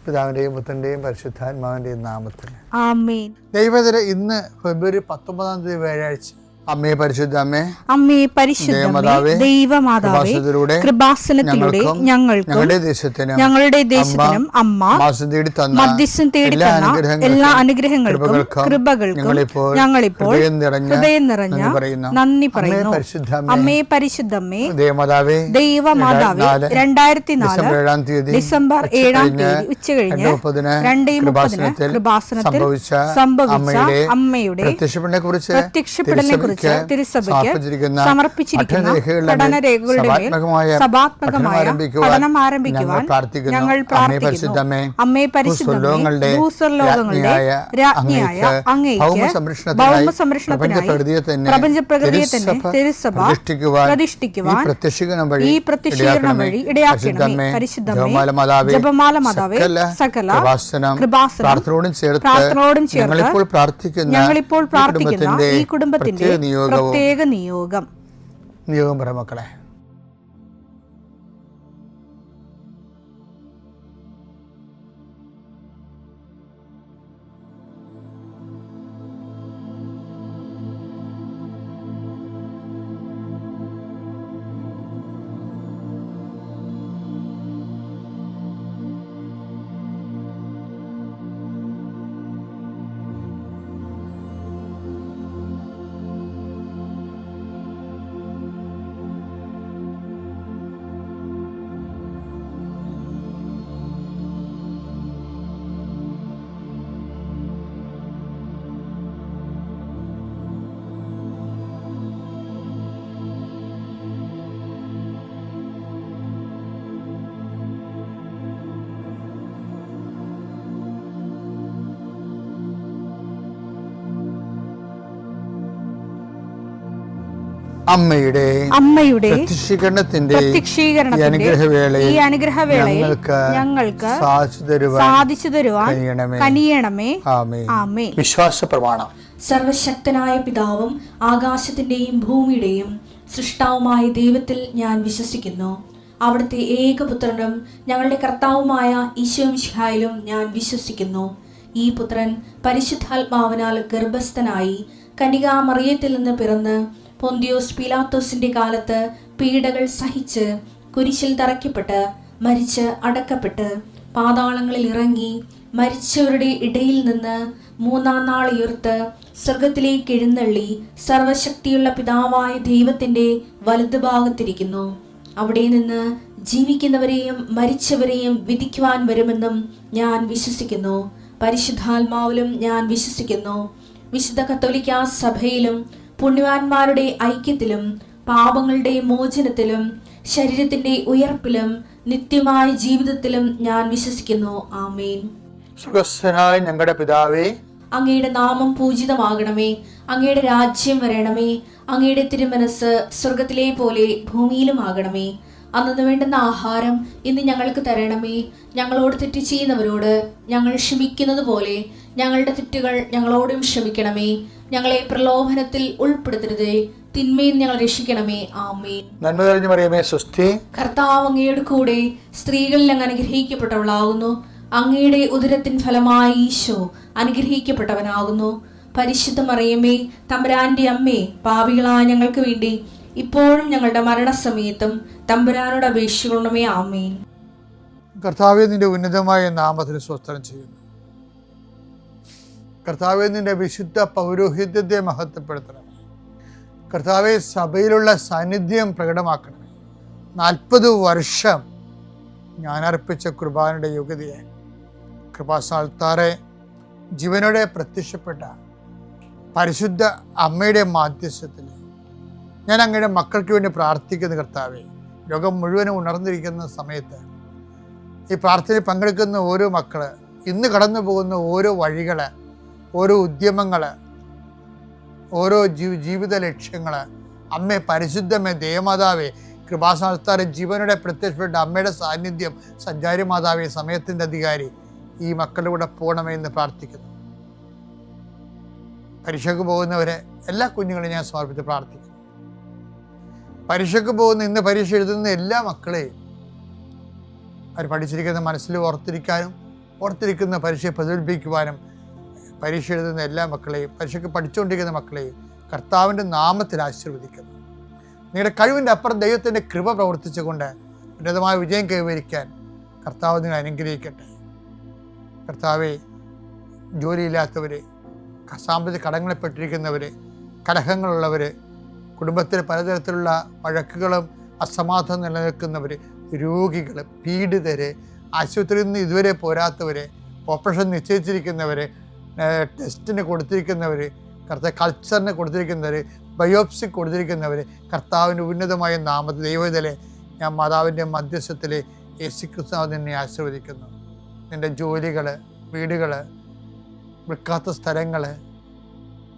പിതാവിൻ്റെയും പുത്രൻ്റെയും പരിശുദ്ധാത്മാവിൻ്റെയും നാമത്തിൽ ആമേൻ. ദൈവത്തിലെ ഇന്ന് ഫെബ്രുവരി 19 വ്യാഴാഴ്ച. അമ്മേ പരിശുദ്ധ അമ്മേ, അമ്മേ പരിശുദ്ധമേ, ദൈവമാതാവേ, കൃപാസനത്തിലൂടെ ഞങ്ങൾക്കും ഞങ്ങളുടെ ദേശത്തിനും അമ്മ മധ്യസ്ഥം തേടി തന്ന എല്ലാ അനുഗ്രഹങ്ങൾക്കും കൃപകൾക്കും ഞങ്ങളിപ്പോൾ ഹൃദയം നിറഞ്ഞ നന്ദി പറയുന്നു. അമ്മേ പരിശുദ്ധമേ, ദൈവമാതാവേ, 2004 ഡിസംബർ 7 ഉച്ചകഴിഞ്ഞ് 2:30 കൃപാസനത്തിൽ സംഭവിച്ച അമ്മയുടെ പ്രത്യക്ഷപ്പെടലിനെ തിരുസഭയ്ക്ക് സമർപ്പിച്ചിരിക്കുന്ന പഠനരേഖകളുടെ മേൽ സഭാത്മകമായ പഠനം ആരംഭിക്കുവാൻ ഞങ്ങൾ പ്രാർത്ഥിക്കുന്നു. അമ്മേ പരിശുദ്ധമേ, ഭൂസ്വർലോകങ്ങളുടെ രാജ്ഞിയായ അങ്ങേയ്ക്ക് ഭൗമസംരക്ഷണത്തിനായി പ്രപഞ്ചപ്രകൃതിയെ തന്നെ തിരുസഭ പ്രതിഷ്ഠിക്കുവാൻ ഈ പ്രത്യക്ഷീകരണം വഴി ഇടയാക്കണമേ. പരിശുദ്ധമേ, ജപമാല മാതാവേ, സകല കൃപാസനം പ്രാർത്ഥനയോടും ചേർത്ത് ഞങ്ങളിപ്പോൾ പ്രാർത്ഥിക്കുന്ന ഈ കുടുംബത്തിന്റെ പ്രത്യേക നിയോഗം പറ മക്കളെ. അമ്മയുടെ പ്രത്യക്ഷീകരണത്തിന്റെ ഈ അനുഗ്രഹവേളയിൽ ഞങ്ങൾക്ക് സാധിച്ചു തരുവാൻ കനിയണമേ. ആമേൻ. വിശ്വാസ പ്രമാണം. സർവശക്തനായ പിതാവും ആകാശത്തിന്റെയും ഭൂമിയുടെയും സൃഷ്ടാവുമായ ദൈവത്തിൽ ഞാൻ വിശ്വസിക്കുന്നു. അവിടുത്തെ ഏകപുത്രനും ഞങ്ങളുടെ കർത്താവുമായ ഈശോ മിശിഹായിലും ഞാൻ വിശ്വസിക്കുന്നു. ഈ പുത്രൻ പരിശുദ്ധാത്മാവിനാൽ ഗർഭസ്ഥനായി കന്യകാമറിയത്തിൽ നിന്ന് പിറന്ന് പൊന്തിയോസ് പീലാത്തോസിന്റെ കാലത്ത് പീഡകൾ സഹിച്ച് കുരിശിൽ തറയ്ക്കപ്പെട്ട് മരിച്ച് അടക്കപ്പെട്ട് പാതാളങ്ങളിൽ ഇറങ്ങി മരിച്ചവരുടെ ഇടയിൽ നിന്ന് 3-ാം നാൾ ഉയർത്ത് സ്വർഗത്തിലേക്ക് എഴുന്നള്ളി സർവശക്തിയുള്ള പിതാവായ ദൈവത്തിന്റെ വലതുഭാഗത്തിരിക്കുന്നു. അവിടെ നിന്ന് ജീവിക്കുന്നവരെയും മരിച്ചവരെയും വിധിക്കുവാൻ വരുമെന്നും ഞാൻ വിശ്വസിക്കുന്നു. പരിശുദ്ധാത്മാവിലും ഞാൻ വിശ്വസിക്കുന്നു. വിശുദ്ധ കത്തോലിക്കാ സഭയിലും പുണ്യവാന്മാരുടെ ഐക്യത്തിലും പാപങ്ങളുടെ മോചനത്തിലും ശരീരത്തിന്റെ ഉയർപ്പിലും നിത്യമായ ജീവിതത്തിലും ഞാൻ വിശ്വസിക്കുന്നു. ആമേൻ. സുഖസ്ഥനായ ഞങ്ങളുടെ പിതാവേ, അങ്ങയുടെ നാമം പൂജിതമാകണമേ. അങ്ങയുടെ രാജ്യം വരണമേ. അങ്ങയുടെ തിരുമനസ് സ്വർഗത്തിലെ പോലെ ഭൂമിയിലും ആകണമേ. അന്നു വേണ്ടുന്ന ആഹാരം ഇന്ന് ഞങ്ങൾക്ക് തരണമേ. ഞങ്ങളോട് തെറ്റ് ചെയ്യുന്നവരോട് ഞങ്ങൾ ക്ഷമിക്കുന്നത് പോലെ ഞങ്ങളുടെ തെറ്റുകൾ ഞങ്ങളോടും ക്ഷമിക്കണമേ. ഞങ്ങളെ പ്രലോഭനത്തിൽ ഉൾപ്പെടുത്തരുതേ, തിന്മയിൽ ഞങ്ങൾ രക്ഷിക്കണമേ. ആമേൻ. നന്മ നിറഞ്ഞ മറിയമേ, സ്വസ്തി. കർത്താവ് അങ്ങയുടെ കൂടെ സ്ത്രീകളിൽ അങ്ങ് അനുഗ്രഹിക്കപ്പെട്ടവളാകുന്നു. അങ്ങയുടെ ഉദരത്തിൻ ഫലമായി ഈശോ അനുഗ്രഹിക്കപ്പെട്ടവനാകുന്നു. പരിശുദ്ധ മറിയമേ, തമ്പുരാന്റെ അമ്മേ, പാപികളായ ഞങ്ങൾക്ക് വേണ്ടി ഇപ്പോഴും ഞങ്ങളുടെ മരണസമയത്തും തമ്പുരാനോട് അപേക്ഷിക്കണമേ. ആമേൻ. കർത്താവേ, നിന്റെ ഉന്നതമായ നാമത്തിന് സ്തോത്രം ചെയ്യുന്നു. കർത്താവേ, നിന്റെ വിശുദ്ധ പൗരോഹിത്യത്തെ മഹത്വപ്പെടുത്തണമേ. കർത്താവെ, സഭയിലുള്ള സാന്നിധ്യം പ്രകടമാക്കണമേ. 40 വർഷം ഞാൻ അർപ്പിച്ച കുർബാനയുടെ യോഗ്യതയെ കൃപാസ്ഥാനത്താറെ ജീവനോടെ പ്രത്യക്ഷപ്പെട്ട പരിശുദ്ധ അമ്മയുടെ മാധ്യസ്ഥത്തിൽ ഞാൻ അങ്ങയുടെ മക്കൾക്ക് വേണ്ടി പ്രാർത്ഥിക്കുന്ന കർത്താവെ, ലോകം മുഴുവനും ഉണർന്നിരിക്കുന്ന സമയത്ത് ഈ പ്രാർത്ഥനയിൽ പങ്കെടുക്കുന്ന ഓരോ മക്കള്, ഇന്ന് കടന്നു പോകുന്ന ഓരോ വഴികള്, ഓരോ ഉദ്യമങ്ങൾ, ഓരോ ജീവിത ലക്ഷ്യങ്ങൾ, അമ്മേ പരിശുദ്ധമേ, ദേവമാതാവേ, കൃപാസ്ഥാനത്താറെ ജീവനോടെ പ്രത്യക്ഷപ്പെട്ട അമ്മയുടെ സാന്നിധ്യം, സഞ്ചാരി മാതാവേ, സമയത്തിൻ്റെ അധികാരി, ഈ മക്കളുടെ കൂടെ പോകണമെന്ന് പ്രാർത്ഥിക്കുന്നു. പരീക്ഷയ്ക്ക് പോകുന്നവരെ എല്ലാ കുഞ്ഞുങ്ങളെയും ഞാൻ സമർപ്പിച്ച് പ്രാർത്ഥിക്കുന്നു. പരീക്ഷയ്ക്ക് പോകുന്ന, ഇന്ന് പരീക്ഷ എഴുതുന്ന എല്ലാ മക്കളെയും അവർ പഠിച്ചിരിക്കുന്ന മനസ്സിൽ ഓർത്തിരിക്കാനും ഓർത്തിരിക്കുന്ന പരീക്ഷയെ പ്രതിഫലിപ്പിക്കുവാനും പരീക്ഷ എഴുതുന്ന എല്ലാ മക്കളെയും, പരീക്ഷയ്ക്ക് പഠിച്ചുകൊണ്ടിരിക്കുന്ന മക്കളെയും കർത്താവിൻ്റെ നാമത്തിൽ ആശീർവദിക്കുന്നു. നിങ്ങളുടെ കഴിവിൻ്റെ അപ്പുറം ദൈവത്തിൻ്റെ കൃപ പ്രവർത്തിച്ചുകൊണ്ട് ഉന്നതമായ വിജയം കൈവരിക്കാൻ കർത്താവ് നിങ്ങൾ അനുഗ്രഹിക്കട്ടെ. കർത്താവെ, ജോലിയില്ലാത്തവർ, സാമ്പത്തിക കടങ്ങളിൽപ്പെട്ടിരിക്കുന്നവർ, കലഹങ്ങളുള്ളവർ, കുടുംബത്തിൽ പലതരത്തിലുള്ള വഴക്കുകളും അസമാധാനം നിലനിൽക്കുന്നവർ, രോഗികൾ, പീഡിതർ, ആശുപത്രിയിൽ നിന്ന് ഇതുവരെ പോരാത്തവർ, ഓപ്പറേഷൻ നിശ്ചയിച്ചിരിക്കുന്നവർ, ടെസ്റ്റിന് കൊടുത്തിരിക്കുന്നവർ, കൾച്ചറിന് കൊടുത്തിരിക്കുന്നവർ, ബയോപ്സി കൊടുത്തിരിക്കുന്നവർ, കർത്താവിൻ്റെ ഉന്നതമായ നാമത്തിൽ ദൈവത്തിലെ ഞാൻ മാതാവിൻ്റെ മധ്യസ്ഥത്തിൽ യേശുക്രിസ്തു നിന്നെ ആശീർവദിക്കുന്നു. നിൻ്റെ ജോലികൾ, വീടുകൾ, വിൽക്കാത്ത സ്ഥലങ്ങൾ,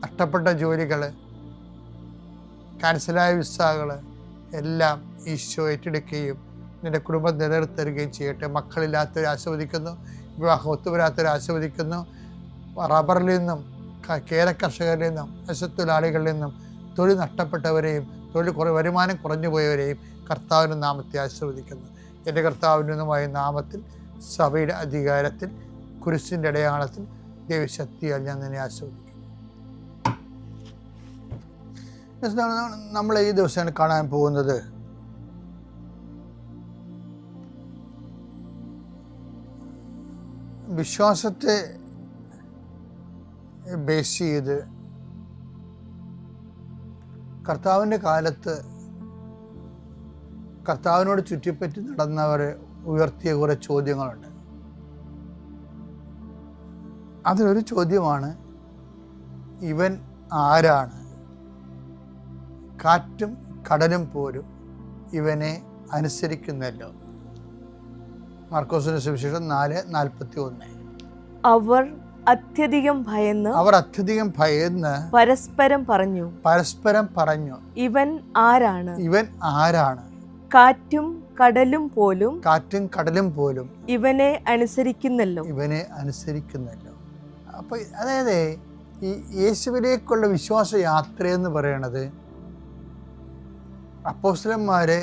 നഷ്ടപ്പെട്ട ജോലികൾ, ക്യാൻസലായ വിസകൾ എല്ലാം ഈശോ ഏറ്റെടുക്കുകയും നിൻ്റെ കുടുംബം നിലനിർത്തരുകയും ചെയ്യട്ടെ. മക്കളില്ലാത്തവരെ ആസ്വദിക്കുന്നു, വിവാഹം ഒത്തുവരാത്തവരെ ആസ്വദിക്കുന്നു. റബ്ബറിൽ നിന്നും, കേര കർഷകരിൽ നിന്നും, തൊഴിലാളികളിൽ നിന്നും തൊഴിൽ നഷ്ടപ്പെട്ടവരെയും വരുമാനം കുറഞ്ഞു പോയവരെയും കർത്താവിൻ്റെ നാമത്തെ ആശീർവദിക്കുന്നു. എൻ്റെ കർത്താവിനുമായ നാമത്തിൽ, സഭയുടെ അധികാരത്തിൽ, കുരിശിൻ്റെ അടയാളത്തിൽ, ദൈവശക്തിയാൽ ഞാൻ നിന്നെ ആശീർവദിക്കുന്നു. നമ്മൾ ഈ ദിവസം കാണാൻ പോകുന്നത് വിശ്വാസത്തെ ബേസ് ചെയ്ത് കർത്താവിൻ്റെ കാലത്ത് കർത്താവിനോട് ചുറ്റിപ്പറ്റി നടന്നവർ ഉയർത്തിയ കുറേ ചോദ്യങ്ങളുണ്ട്. അതിലൊരു ചോദ്യമാണ്, ഇവൻ ആരാണ്? കാറ്റും കടലും പോലും ഇവനെ അനുസരിക്കുന്നല്ലോ. മാർക്കോസിന്റെ സുവിശേഷം 4:41. അവർ അത്യധികം ഭയന്ന് പരസ്പരം പറഞ്ഞു, ഇവൻ ആരാണ്? കാറ്റും കടലും പോലും ഇവനെ അനുസരിക്കുന്നല്ലോ. അപ്പോൾ അതായത് ഈ യേശുവിലേക്കുള്ള വിശ്വാസ യാത്രയെന്ന് പറയണത് അപ്പോസ്തലന്മാരുടെ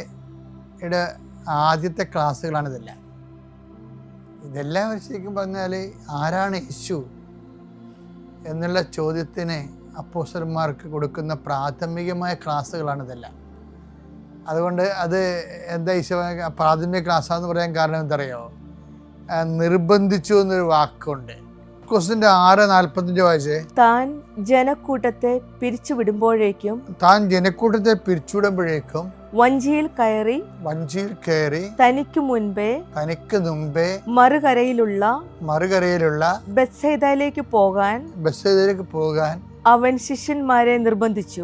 ആദ്യത്തെ ക്ലാസ്സുകളാണിതെല്ലാം. ഇതെല്ലാം ശരിക്കും പറഞ്ഞാൽ ആരാണ് യേശു എന്നുള്ള ചോദ്യത്തിന് അപ്പോസ്തലന്മാർക്ക് കൊടുക്കുന്ന പ്രാഥമികമായ ക്ലാസ്സുകളാണിതെല്ലാം. അതുകൊണ്ട് അത് എന്താ ഈശോ പ്രാഥമിക ക്ലാസ്സാന്ന് പറയാൻ കാരണം എന്തറിയോ? നിർബന്ധിച്ചു എന്നൊരു വാക്കുണ്ട്. 6:45 വായിച്ചേ. താൻ ജനക്കൂട്ടത്തെ പിരിച്ചുവിടുമ്പോഴേക്കും വഞ്ചിയിൽ കയറി തനിക്ക് മുൻപേ മറുകരയിലുള്ള ബെത്സയിദയിലേക്ക് പോകാൻ അവൻ ശിഷ്യന്മാരെ നിർബന്ധിച്ചു.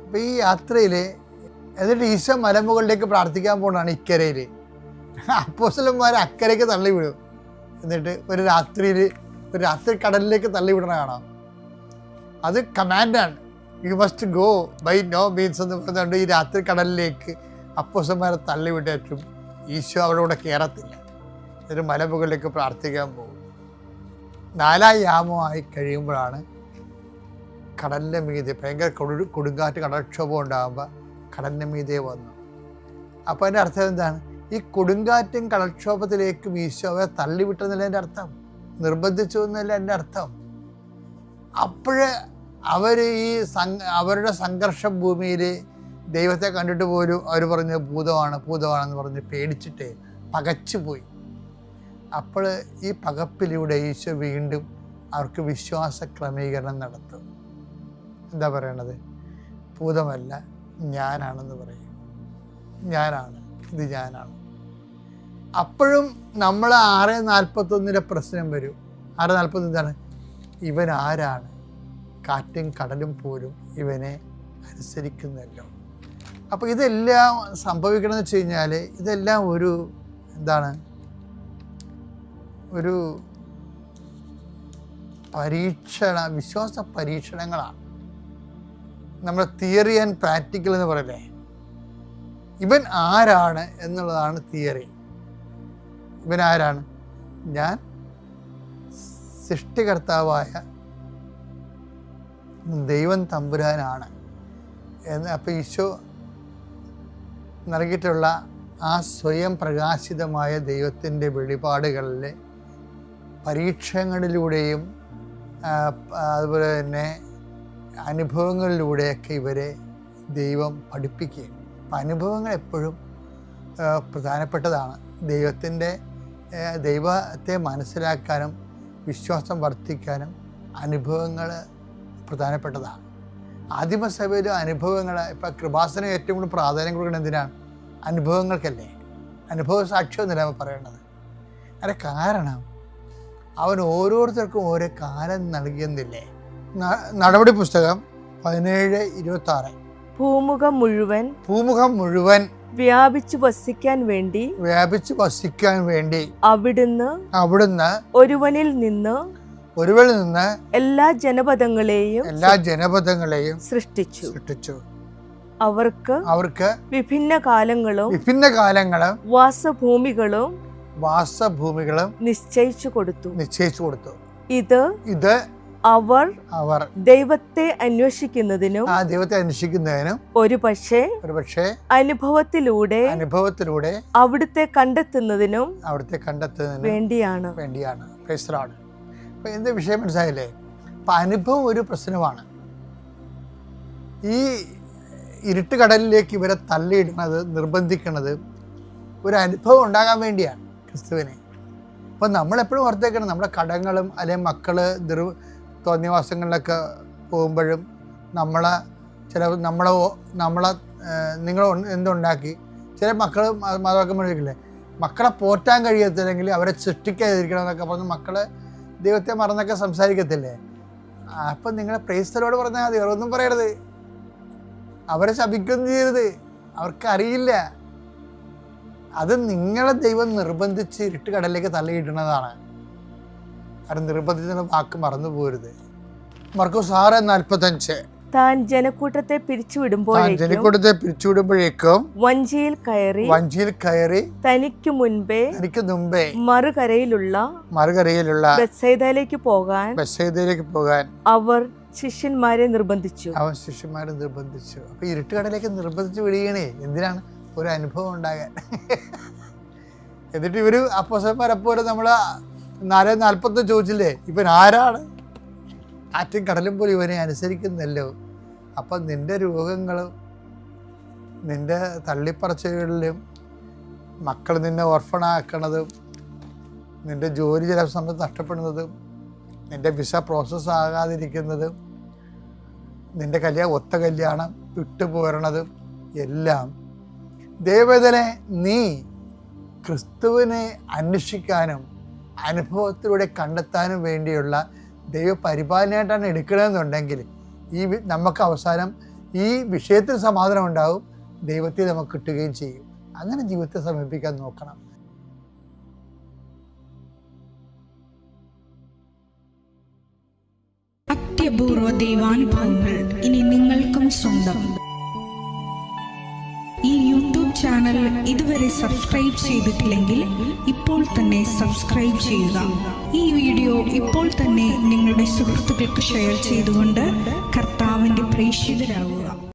അപ്പൊ ഈ യാത്രയില് എന്നിട്ട് ഈശോ മലമുകളിലേക്ക് പ്രാർത്ഥിക്കാൻ പോകണാണ്. ഇക്കരയില് അപ്പോസ്തലന്മാരെ അക്കരയ്ക്ക് തള്ളിവിടും. എന്നിട്ട് ഒരു രാത്രി കടലിലേക്ക് തള്ളിവിടണ കാണാം. അത് കമാൻഡാണ്. You must go by no means എന്ന് പറഞ്ഞുകൊണ്ട് ഈ രാത്രി കടലിലേക്ക് അപ്പോസ്തലന്മാരെ തള്ളിവിട്ടേറ്റും ഈശോ അവിടെ കൂടെ കയറത്തില്ല. എന്നിട്ട് മലമുകളിലേക്ക് പ്രാർത്ഥിക്കാൻ പോകും. 4 യാമമായി കഴിയുമ്പോഴാണ് കടലിൻ്റെ മീതെ ഭയങ്കര കൊടുങ്കാറ്റ്, കടൽക്ഷോഭം ഉണ്ടാകുമ്പോൾ കടലിൻ്റെ മീതെ വന്നു. അപ്പോൾ അതിൻ്റെ അർത്ഥം എന്താണ്? ഈ കൊടുങ്കാറ്റും കടൽക്ഷോഭത്തിലേക്കും ഈശോയെ തള്ളിവിട്ടെന്നല്ല എൻ്റെ അർത്ഥം, നിർബന്ധിച്ചു എന്നല്ല എൻ്റെ അർത്ഥം. അപ്പോഴ് അവർ അവരുടെ സംഘർഷ ഭൂമിയിൽ ദൈവത്തെ കണ്ടിട്ട് പോലും അവർ പറഞ്ഞ് ഭൂതമാണെന്ന് പറഞ്ഞ് പേടിച്ചിട്ട് പകച്ചുപോയി. അപ്പോൾ ഈ പകപ്പിലൂടെ ഈശോ വീണ്ടും അവർക്ക് വിശ്വാസ ക്രമീകരണം നടത്തും. എന്താ പറയണത്? ഭൂതമല്ല, ഞാനാണെന്ന് പറയും. ഇത് ഞാനാണ്. അപ്പോഴും നമ്മൾ 6:41 പ്രശ്നം വരും. 6:41 എന്താണ്? ഇവൻ ആരാണ്? കാറ്റും കടലും പോലും ഇവനെ അനുസരിക്കുന്നല്ലോ. അപ്പോൾ ഇതെല്ലാം സംഭവിക്കണമെന്ന് വെച്ച് കഴിഞ്ഞാൽ ഇതെല്ലാം ഒരു വിശ്വാസ പരീക്ഷണങ്ങളാണ്. നമ്മുടെ തിയറി ആൻഡ് പ്രാക്ടിക്കൽ എന്ന് പറയല്ലേ. ഇവൻ ആരാണ് എന്നുള്ളതാണ് തിയറി. ഇവൻ ആരാണ്? ഞാൻ സൃഷ്ടികർത്താവായ ദൈവം തമ്പുരാനാണ് എന്ന്. അപ്പോൾ ഈശോ നൽകിയിട്ടുള്ള ആ സ്വയം പ്രകാശിതമായ ദൈവത്തിൻ്റെ വെളിപാടുകളിലെ പരീക്ഷണങ്ങളിലൂടെയും അതുപോലെ തന്നെ അനുഭവങ്ങളിലൂടെയൊക്കെ ഇവരെ ദൈവം പഠിപ്പിക്കുകയും, അപ്പം അനുഭവങ്ങൾ എപ്പോഴും പ്രധാനപ്പെട്ടതാണ്. ദൈവത്തെ മനസ്സിലാക്കാനും വിശ്വാസം വർദ്ധിക്കാനും അനുഭവങ്ങൾ പ്രധാനപ്പെട്ടതാണ്. ആദിമസഭയിലും അനുഭവങ്ങൾ, ഇപ്പം കൃപാസനം ഏറ്റവും കൂടുതൽ പ്രാധാന്യം കൊടുക്കുന്നത് എന്തിനാണ്? അനുഭവങ്ങൾക്കല്ലേ. അനുഭവ സാക്ഷ്യം എന്നല്ല പറയേണ്ടത്. അതിൻ്റെ കാരണം അവൻ ഓരോരുത്തർക്കും ഓരോ കാലം നൽകിയെന്നില്ലേ. നടപടി പുസ്തകം 17:26 ഭൂമുഖം മുഴുവൻ വ്യാപിച്ചു വസിക്കാൻ വേണ്ടി അവിടുന്ന് ഒരുവനിൽ നിന്ന് എല്ലാ ജനപദങ്ങളെയും സൃഷ്ടിച്ചു. അവർക്ക് വിഭിന്ന കാലങ്ങളും വാസഭൂമികളും നിശ്ചയിച്ചു കൊടുത്തു. ഇത് അവർ ദൈവത്തെ അന്വേഷിക്കുന്നതിനും ഒരു പക്ഷേ അനുഭവത്തിലൂടെ അവിടുത്തെ കണ്ടെത്തുന്നതിനും വേണ്ടിയാണ്. എന്ത് വിഷയം മനസ്സിലായില്ലേ? അപ്പം അനുഭവം ഒരു പ്രശ്നമാണ്. ഈ ഇരുട്ട് കടലിലേക്ക് ഇവരെ തള്ളിയിടുന്നത്, നിർബന്ധിക്കുന്നത് ഒരു അനുഭവം ഉണ്ടാകാൻ വേണ്ടിയാണ് ക്രിസ്തുവിനെ. അപ്പം നമ്മളെപ്പോഴും ഓർത്തേക്കണം, നമ്മുടെ കടങ്ങളും അല്ലെങ്കിൽ മക്കള് തോന്നിയവാസങ്ങളിലൊക്കെ പോകുമ്പോഴും നമ്മളെ നിങ്ങൾ എന്തുണ്ടാക്കി ചില മക്കൾ മാതാപിതാക്കന്മാരില്ലേ, മക്കളെ പോറ്റാൻ കഴിയത്തില്ലെങ്കിൽ അവരെ സൃഷ്ടിക്കാതിരിക്കണം എന്നൊക്കെ പറഞ്ഞ് മക്കള് ദൈവത്തെ മറന്നൊക്കെ സംസാരിക്കത്തില്ലേ. അപ്പം നിങ്ങളെ പ്രേസ്തരോട് പറഞ്ഞാൽ മതി, അവരൊന്നും പറയരുത്, അവരെ ശപിക്കൊന്നും ചെയ്യരുത്, അവർക്കറിയില്ല. അത് നിങ്ങളെ ദൈവം നിർബന്ധിച്ച് ഇരുട്ട് കടലിലേക്ക് തള്ളിയിടുന്നതാണ്. കാരണം നിർബന്ധിച്ച വാക്ക് മറന്നു പോരുത്. മർക്കോസ് 6:45 താൻ ജനക്കൂട്ടത്തെ പിരിച്ചുവിടുമ്പോഴേക്കും വഞ്ചിയിൽ കയറി തനിക്ക് മുൻപേ മറുകരയിലുള്ള ബെത്സയിദയിലേക്ക് പോകാൻ അവർ ശിഷ്യന്മാരെ നിർബന്ധിച്ചു. അപ്പൊ ഇരുട്ടുകടലേക്ക് നിർബന്ധിച്ച് വിടുകയാണേ. എന്തിനാണ്? ഒരു അനുഭവം ഉണ്ടാകാൻ. എന്നിട്ട് ഇവര് അപ്പോസ്തലന്മാരെപ്പോലെ നമ്മള് 4:40 ചോദിച്ചില്ലേ, ഇവൻ ആരാണ്? ആറ്റും കടലും പോലും ഇവനെ അനുസരിക്കുന്നല്ലോ. അപ്പം നിന്റെ രോഗങ്ങളും നിന്റെ തള്ളിപ്പറച്ചുകളിലും മക്കൾ നിന്നെ ഓർഫണാക്കണതും നിന്റെ ജോലി ചില സമയത്ത് നഷ്ടപ്പെടുന്നതും നിന്റെ വിസ പ്രോസസ്സ് ആകാതിരിക്കുന്നതും നിന്റെ ഒത്ത കല്യാണം വിട്ടുപോരണതും എല്ലാം ദൈവവേദനെ നീ ക്രിസ്തുവിനെ അന്വേഷിക്കാനും അനുഭവത്തിലൂടെ കണ്ടെത്താനും വേണ്ടിയുള്ള ദൈവപരിപാലനയായിട്ടാണ് എടുക്കണമെന്നുണ്ടെങ്കിൽ നമുക്ക് അവസാനം ഈ വിഷയത്തിൽ സമാധാനം ഉണ്ടാവും, ദൈവത്തെ നമുക്ക് കിട്ടുകയും ചെയ്യും. അങ്ങനെ ജീവിതത്തെ സമീപിക്കാൻ നോക്കണം. അത്യപൂർവ ദൈവാനുഭവങ്ങൾ ഇനി നിങ്ങൾക്കും സ്വന്തം. ഈ യൂട്യൂബ് ചാനൽ ഇതുവരെ സബ്സ്ക്രൈബ് ചെയ്തിട്ടില്ലെങ്കിൽ ഇപ്പോൾ തന്നെ സബ്സ്ക്രൈബ് ചെയ്യുക. ഈ വീഡിയോ ഇപ്പോൾ തന്നെ നിങ്ങളുടെ സുഹൃത്തുക്കൾക്ക് ഷെയർ ചെയ്തുകൊണ്ട് കർത്താവിന്റെ പ്രേക്ഷിതരാകുക.